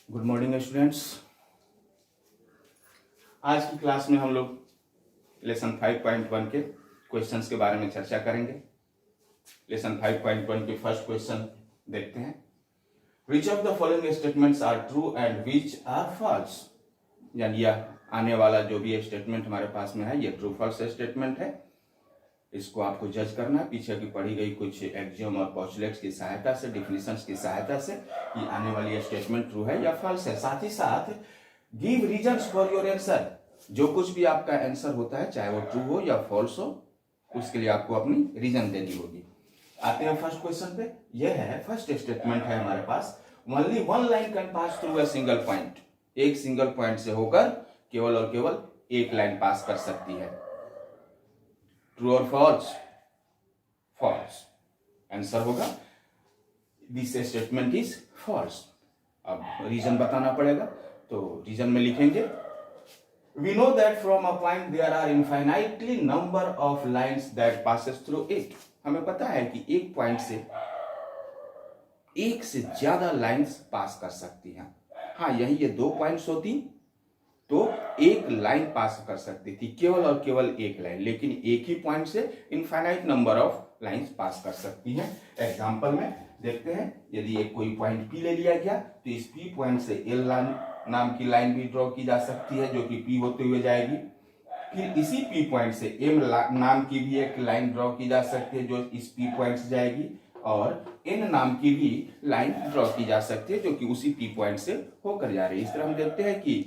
Good morning students. आज की class में हम लोग लेसन 5.1 के क्वेश्चंस के बारे में चर्चा करेंगे। लेसन 5.1 के फर्स्ट क्वेश्चन देखते हैं। Which of the following statements are true and which are false. यानी यह आने वाला जो भी स्टेटमेंट हमारे पास में है, ये ट्रू फॉल्स स्टेटमेंट है। इसको आपको जज करना है पीछे की पढ़ी गई कुछ एक्सियम और पोस्टुलेट्स की सहायता से, डिफिनेशंस की सहायता से, कि आने वाली स्टेटमेंट ट्रू है या फॉल्स है। साथ ही साथ give reasons for your answer. जो कुछ भी आपका आंसर होता है, चाहे वो ट्रू हो या फॉल्स हो, उसके लिए आपको अपनी रीजन देनी होगी। आते हैं फर्स्ट क्वेश्चन पे। यह है फर्स्ट स्टेटमेंट है हमारे पास, only one line can pass through a single point. एक सिंगल पॉइंट से होकर केवल और केवल एक लाइन पास कर सकती है। ट्रू और फॉल्स? फॉल्स आंसर होगा। This statement is false. अब रीजन बताना पड़ेगा, तो रीजन में लिखेंगे we know that from a point there are infinitely number of lines that passes through it. हमें पता है कि एक पॉइंट से एक से ज्यादा लाइन्स पास कर सकती हैं। हाँ, यही ये दो पॉइंट्स होती तो एक लाइन पास कर सकती थी, केवल और केवल एक लाइन, लेकिन एक ही पॉइंट से infinite number of lines pass कर सकती हैं। एग्जांपल में देखते हैं, यदि एक कोई पॉइंट पी ले लिया गया तो इस पी पॉइंट से एल नाम की लाइन भी ड्रॉ की जा सकती है, जो कि पी होते हुए जाएगी। फिर इसी पी पॉइंट से एम नाम की भी एक लाइन ड्रॉ की जा सकती है, जो इस पी पॉइंट से जाएगी, और एन नाम की भी लाइन ड्रॉ की जा सकती है, जो कि उसी पी पॉइंट से होकर जा रही है। इस तरह हम देखते हैं कि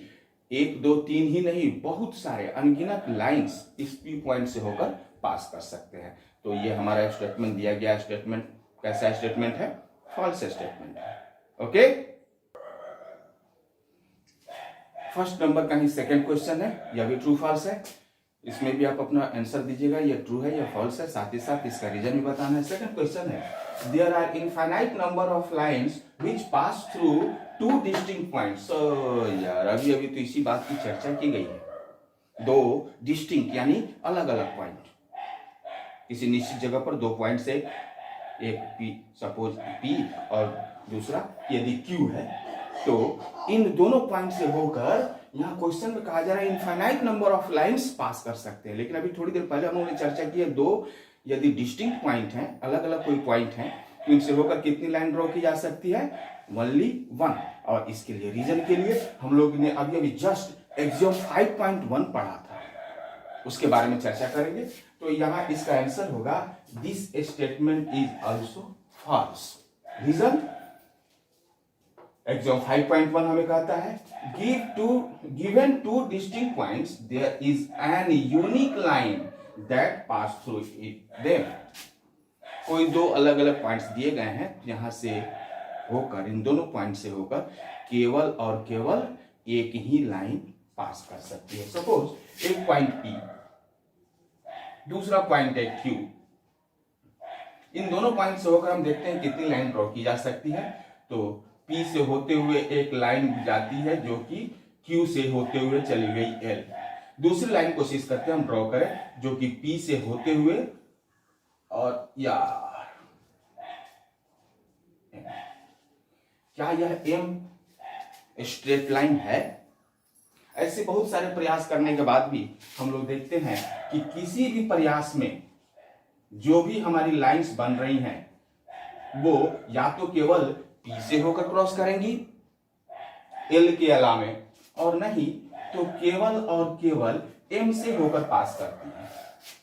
एक दो तीन ही नहीं, बहुत सारे अनगिनत लाइंस इस पी पॉइंट से होकर पास कर सकते हैं। तो ये हमारा स्टेटमेंट दिया गया स्टेटमेंट कैसा स्टेटमेंट है? फॉल्स स्टेटमेंट है। ओके, फर्स्ट नंबर का ही सेकंड क्वेश्चन है, यह भी ट्रू फॉल्स है। इसमें भी आप अपना आंसर दीजिएगा, ये ट्रू है या फॉल्स है, साथ ही साथ इसका रीजन भी बताना है। सेकंड क्वेश्चन है there are infinite number of lines which pass through two distinct points. यार अभी अभी तो इसी बात की चर्चा की गई है। दो डिस्टिंक्ट यानी अलग अलग पॉइंट, किसी निश्चित जगह पर दो पॉइंट से, एक पी, सपोज पी और दूसरा यदि क्यू है, तो इन दोनों पॉइंट से होकर यहाँ क्वेश्चन में कहा जा रहा है infinite number of lines pass कर सकते हैं। लेकिन अभी थोड़ी देर पहले हम लोगों ने चर्चा की है, दो यदि डिस्टिंक्ट पॉइंट हैं, अलग अलग कोई पॉइंट हैं, तो इनसे होकर कितनी लाइन ड्रॉ की जा सकती है? Only one. और इसके लिए रीजन के लिए हम लोग ने अभी अभी जस्ट एक्सियम 5.1 पढ़ा था, उसके बारे में चर्चा करेंगे। तो यहाँ इसका आंसर होगा this statement is also false. Reason axiom 5.1 हमें कहता है given two distinct points there is an unique line that pass through it them. कोई दो अलग अलग पॉइंट्स दिए गए हैं, यहां से होकर, इन दोनों पॉइंट से होकर केवल और केवल एक ही लाइन पास कर सकती है। सपोज एक पॉइंट पी, दूसरा पॉइंट है क्यू। इन दोनों पॉइंट से होकर हम देखते हैं कितनी लाइन ड्रॉ की जा सकती है। तो पी से होते हुए एक लाइन जाती है जो कि क्यू से होते हुए चली गई एल। दूसरी लाइन कोशिश करते हैं हम ड्रॉ करें, जो कि पी से होते हुए, और यार क्या यह एम स्ट्रेट लाइन है? ऐसे बहुत सारे प्रयास करने के बाद भी हम लोग देखते हैं कि किसी भी प्रयास में जो भी हमारी लाइंस बन रही हैं, वो या तो केवल पी से होकर क्रॉस करेंगी एल के अलावे, और नहीं तो केवल और केवल एम से होकर पास करती है।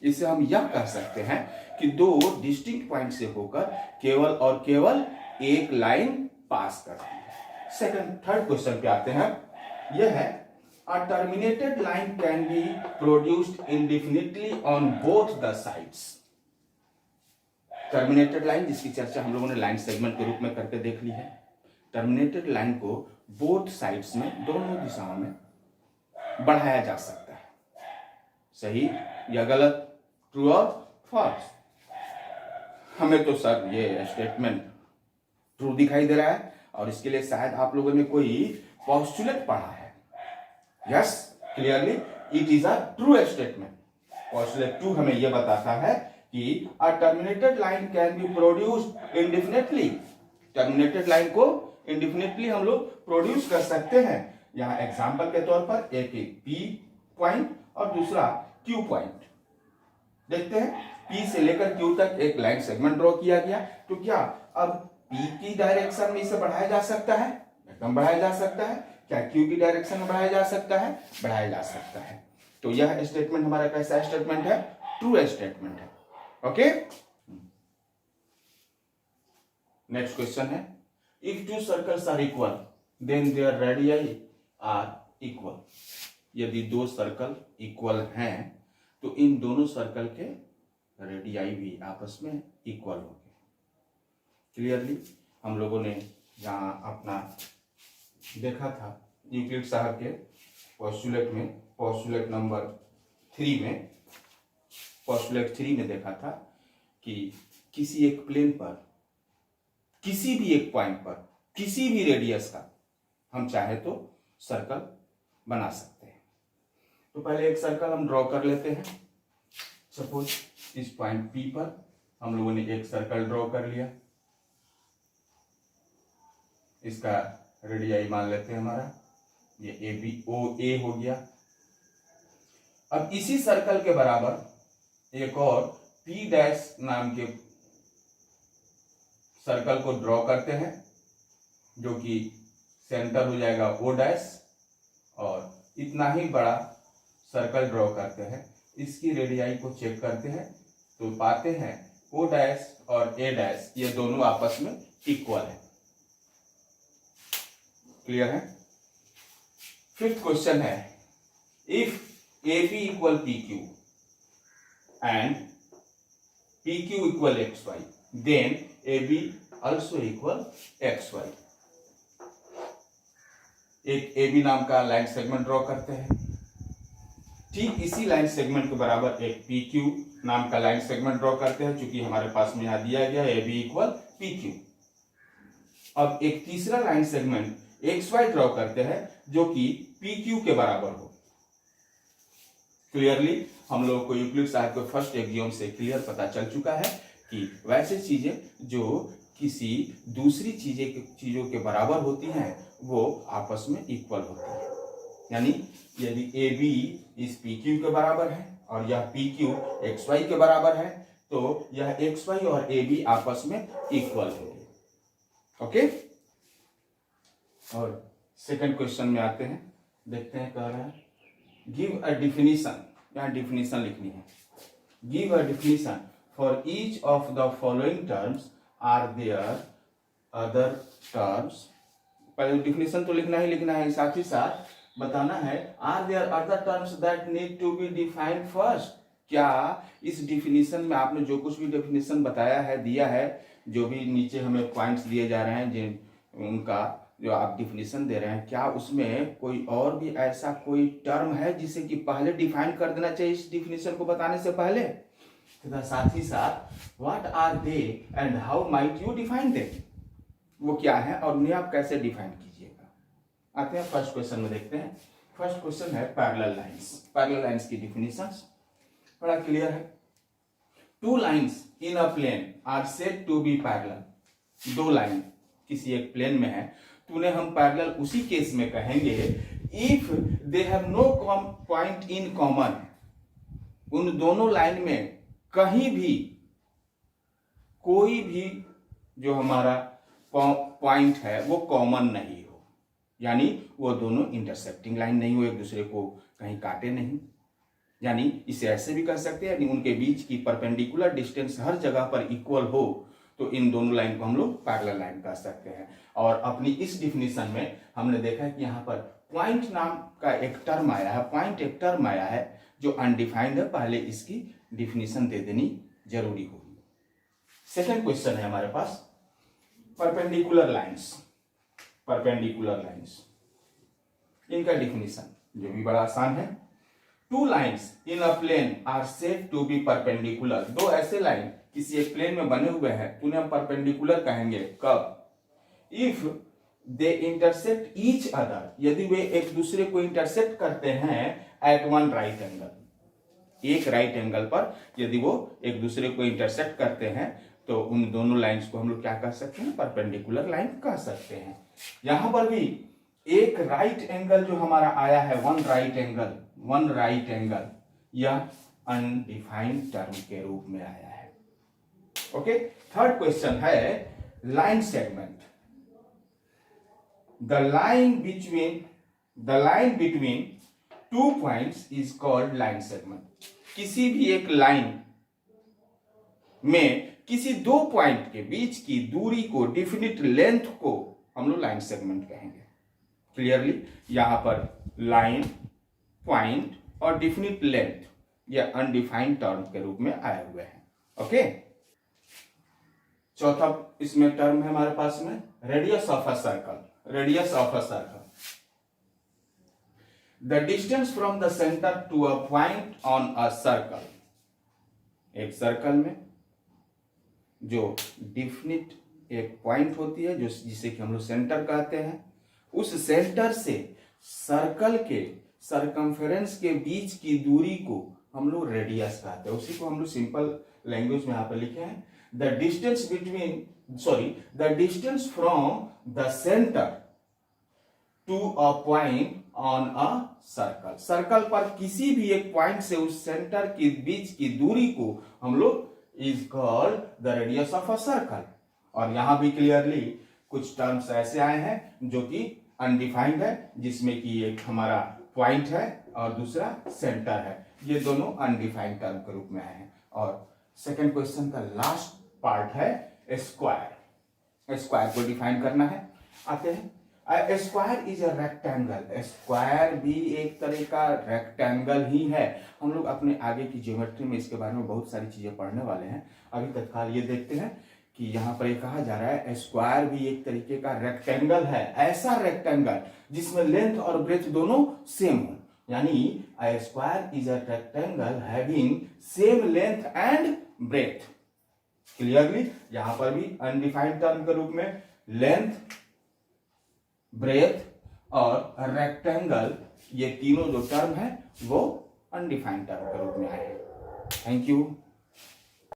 इससे हम यह कह सकते हैं कि दो डिस्टिंक्ट पॉइंट से होकर केवल और केवल एक लाइन पास करती है। थर्ड क्वेश्चन पे आते हैं। यह है a terminated line can be produced indefinitely on both the sides. Terminated line, जिसकी चर्चा हम लोगों ने लाइन सेगमेंट के रूप में करके देख ली है। टर्मिनेटेड लाइन को बोथ साइड्स में, दोनों दिशाओं में बढ़ाया जा सकता है। सही या गलत? ट्रू और फॉल्स? हमें तो सर ये स्टेटमेंट ट्रू दिखाई दे रहा है, और इसके लिए शायद आप लोगों ने कोई पोस्टुलेट पढ़ा है। Yes, clearly it is a true statement. Postulate 2 हमें यह बताता है कि a terminated line can be produced indefinitely. Terminated line को इंडिफिनिटली हम लोग प्रोड्यूस कर सकते हैं। यहाँ एग्जाम्पल के तौर पर एक P पॉइंट और दूसरा Q पॉइंट देखते हैं। P से लेकर Q तक एक लाइन सेगमेंट ड्रॉ किया गया, तो क्या अब P की डायरेक्शन में इसे बढ़ाया जा सकता है? एकदम बढ़ाया जा सकता है। क्या Q की डायरेक्शन में बढ़ाया जा सकता है? बढ़ाया जा सकता है। तो यह स्टेटमेंट हमारा कैसा स्टेटमेंट है? ट्रू स्टेटमेंट है। ओके, नेक्स्ट क्वेश्चन है, if two circles are equal then their radii are equal. यदि दो सर्कल इक्वल हैं तो इन दोनों सर्कल के रेडियाई भी आपस में इक्वल होंगे। क्लियरली हम लोगों ने जहां अपना देखा था यूक्लिड साहब के पोस्टुलेट में, पोस्टुलेट नंबर 3 में, पोस्टुलेट 3 में देखा था कि किसी एक प्लेन पर किसी भी एक पॉइंट पर किसी भी रेडियस का हम चाहे तो सर्कल बना सकते हैं। तो पहले एक सर्कल हम ड्रॉ कर लेते हैं। सपोज इस पॉइंट P पर हम लोगों ने एक सर्कल ड्रॉ कर लिया। इसका रेडियाई मान लेते हैं हमारा ये OA हो गया। अब इसी सर्कल के बराबर एक और P डैश नाम के सर्कल को ड्रॉ करते हैं, जो कि सेंटर हो जाएगा O डैश, और इतना ही बड़ा सर्कल ड्रॉ करते हैं। इसकी रेडियाई को चेक करते हैं तो पाते हैं O डैश और A डैश ये दोनों आपस में इक्वल है। क्लियर है? फिफ्थ क्वेश्चन है, if AB equal PQ and PQ equal XY then AB also equal XY। एक AB नाम का लाइन सेगमेंट ड्रॉ करते हैं। ठीक इसी लाइन सेगमेंट के बराबर एक PQ नाम का लाइन सेगमेंट ड्रॉ करते हैं, क्योंकि हमारे पास में यहां दिया गया AB इक्वल PQ। अब एक तीसरा लाइन सेगमेंट XY ड्रॉ करते हैं जो कि PQ के बराबर हो। क्लियरली हम लोगों को यूक्लिड साहब के फर्स्ट एग्जाम से क्लियर पता चल चुका है कि वैसे चीजें जो किसी दूसरी चीजों के बराबर होती हैं वो आपस में इक्वल होती है। यानी यदि AB इस PQ के बराबर है और यह PQ XY के बराबर है तो यह XY और AB आपस में इक्वल होंगे। ओके, और सेकंड क्वेश्चन में आते हैं, देखते हैं कह रहा है गिव अ डिफिनीशन। यहाँ डिफिनीशन लिखनी है। Give a definition for each of the following terms are there other terms. पहले डिफिनीशन तो लिखना ही लिखना है, साथ ही साथ बताना है are there other terms that need to be defined first. क्या इस डिफिनीशन में आपने जो कुछ भी डिफिनीशन बताया है, दिया है, जो भी नीचे हमें पॉइंट्स दिए जा रहे हैं जिन उनका जो आप डिफिनीशन दे रहे हैं, क्या उसमें कोई और भी ऐसा कोई टर्म है जिसे कि पहले डिफाइन कर देना चाहिए इस डिफिनीशन को बताने से पहले? तथा साथ ही साथ what are they and how might you define them, वो क्या है और उन्हें आप कैसे डिफाइन कीजिएगा। आते हैं फर्स्ट क्वेश्चन में, देखते हैं। फर्स्ट क्वेश्चन है पैरेलल लाइंस। पैरेलल लाइंस की डिफिनीशंस बड़ा क्लियर है। Two lines in a plane are said to be parallel. दो लाइन किसी एक प्लेन में है तो उन्हें हम पैरेलल उसी केस में कहेंगे if they have no point in common. उन दोनों लाइन में कहीं भी कोई भी जो हमारा पॉइंट है वो कॉमन नहीं हो, यानी वो दोनों इंटरसेक्टिंग लाइन नहीं हो, एक दूसरे को कहीं काटे नहीं। यानी इसे ऐसे भी कह सकते हैं यानी उनके बीच की परपेंडिकुलर डिस्टेंस हर जगह पर इक्वल हो, तो इन दोनों लाइन को हम लोग पैरेलल लाइन कह सकते हैं। और अपनी इस डिफिनीशन में हमने देखा है कि यहाँ पर पॉइंट नाम का एक टर्म आया है, पॉइंट एक टर्म आया है जो अनडिफाइंड है, पहले इसकी डिफिनीशन दे देनी जरूरी होगी। सेकंड क्वेश्चन है हमारे पास परपेंडिकुलर लाइंस। परपेंडिकुलर लाइंस, इनका डिफिनीशन जो भी बड़ा आसान है। Two lines in a plane are said to be perpendicular. दो ऐसे लाइन किसी एक प्लेन में बने हुए हैं तो उन्हें हम परपेंडिकुलर कहेंगे कब? If they intersect each other, यदि वे एक दूसरे को इंटरसेक्ट करते हैं एट वन राइट एंगल, एक राइट एंगल पर यदि वो एक दूसरे को इंटरसेक्ट करते हैं तो उन दोनों लाइंस को हम लोग क्या कह सकते हैं? परपेंडिकुलर लाइन कह सकते हैं। यहां पर भी एक राइट एंगल जो हमारा आया है, वन राइट एंगल, यह अनडिफाइंड टर्म के रूप में आया है। ओके, थर्ड क्वेश्चन है line segment. The line between two points is called line segment. किसी भी एक लाइन में किसी दो पॉइंट के बीच की दूरी को, डिफिनिट लेंथ को हम लोग लाइन सेगमेंट कहेंगे। क्लियरली यहां पर लाइन, पॉइंट और डिफिनिट लेंथ यह अनडिफाइंड टर्म के रूप में आए हुए हैं। ओके, चौथा इसमें टर्म है हमारे पास में radius of a circle. The distance from the centre to a point on a circle. एक सर्कल में जो डिफिनिट एक पॉइंट होती है, जो जिसे कि हम लोग सेंटर कहते हैं, उस सेंटर से सर्कल के सरकमफेरेंस के बीच की दूरी को हम लोग रेडियस कहते हैं। उसी को हम लोग सिंपल लैंग्वेज में यहां पर लिखे हैं, the distance from the centre to a point on a circle. Circle पर किसी भी एक पॉइंट से उस सेंटर के बीच की दूरी को हम लोग is called the radius of a circle. और यहां भी क्लियरली कुछ टर्म्स ऐसे आए हैं जो कि अनडिफाइंड है, जिसमें कि एक हमारा पॉइंट है और दूसरा सेंटर है। ये दोनों अनडिफाइंड टर्म के रूप में आए हैं। और सेकंड क्वेश्चन का लास्ट पार्ट है स्क्वायर। स्क्वायर को डिफाइन करना है। आते हैं, square is a rectangle. Square भी एक तरह का रेक्टेंगल ही है। हम लोग अपने आगे की ज्योमेट्री में इसके बारे में बहुत सारी चीजें पढ़ने वाले हैं। अभी तत्काल ये देखते हैं कि यहाँ पर ये कहा जा रहा है स्क्वायर भी एक तरीके का रेक्टेंगल है। ऐसा रेक्टेंगल जिसमें लेंथ और ब्रेथ दोनों सेम हो, यानी a square is a rectangle having same length and breadth। Clearly यहां पर भी अनडिफाइंड टर्म के रूप में लेंथ, ब्रेथ और रेक्टेंगल, ये तीनों जो टर्म है वो अनडिफाइंड टर्म के रूप में आए हैं। Thank you.